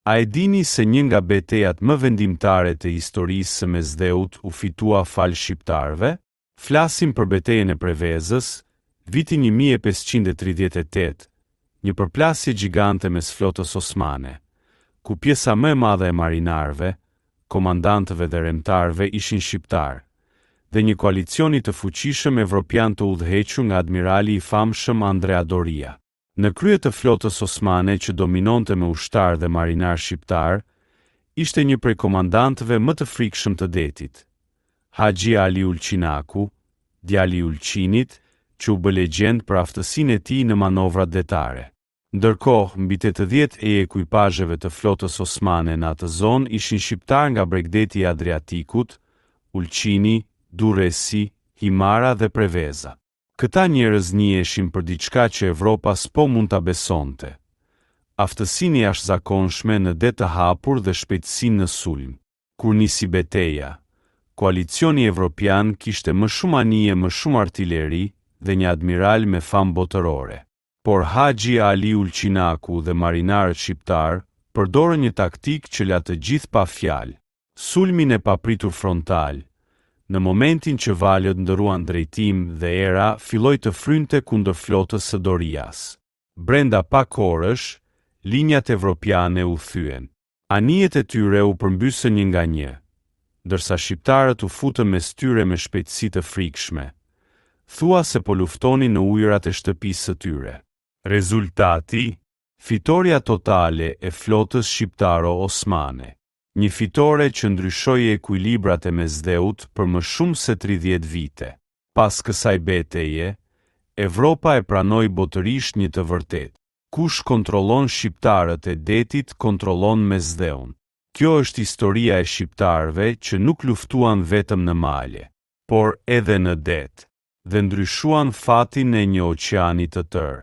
A e dini se një nga betejat më vendimtare të historisë së Mesdheut u fitua fal shqiptarëve? Flasim për betejën e Prevezës, vitin 1538, një përplasje gjigante mes flotës osmane, ku pjesa më e madhe e marinarëve, komandantëve dhe remtarëve ishin shqiptarë, dhe një koalicioni të fuqishëm evropian të udhëhequr nga admirali i famshëm Andrea Doria. Në krye të flotës osmane që dominonte me ushtar dhe marinar shqiptar, ishte një prej komandantëve më të frikshëm të detit, Haxhi Ali Ulçinaku, djali i Ulçinit, që u bë legjend për aftësinë e tij në manovrat detare. Ndërkohë, mbi 80 e ekuipazheve të flotës osmane në atë zonë ishin shqiptar nga bregdeti i Adriatikut, Ulçini, Durrësi, Himara dhe Preveza. Këta njerëz njiheshin për diçka që Evropa s'po mund ta besonte: aftësinë e jashtëzakonshme në det të hapur dhe shpejtësinë në sulm. Kur nisi beteja, koalicioni evropian kishte më shumë anije, më shumë artilleri dhe një admiral me famë botërore. Por Haxhi Ali Ulçinaku dhe marinarët shqiptar përdorën një taktik që la të gjithë pa fjalë: sulmin e papritur frontal. Në momentin që valët ndëruan drejtim dhe era filloi të frynte kundër flotës së Dorias. Brenda pak orësh, linjat evropiane u thyen. Anijet e tyre u përmbysën një nga një, ndërsa shqiptarët u futën mes tyre me shpejtësi të frikshme. Thua se po luftonin në ujërat e shtëpisë së tyre. Rezultati: fitoria totale e flotës shqiptaro-osmane. Një fitore që ndryshoi ekuilibrat e Mesdheut për më shumë se 30 vite. Pas kësaj beteje, Evropa e pranoi botërisht një të vërtetë: kush kontrollon shqiptarët e detit, kontrollon Mesdheun. Kjo është historia e shqiptarëve që nuk luftuan vetëm në male, por edhe në det, dhe ndryshuan fatin e një oqeani të tërë.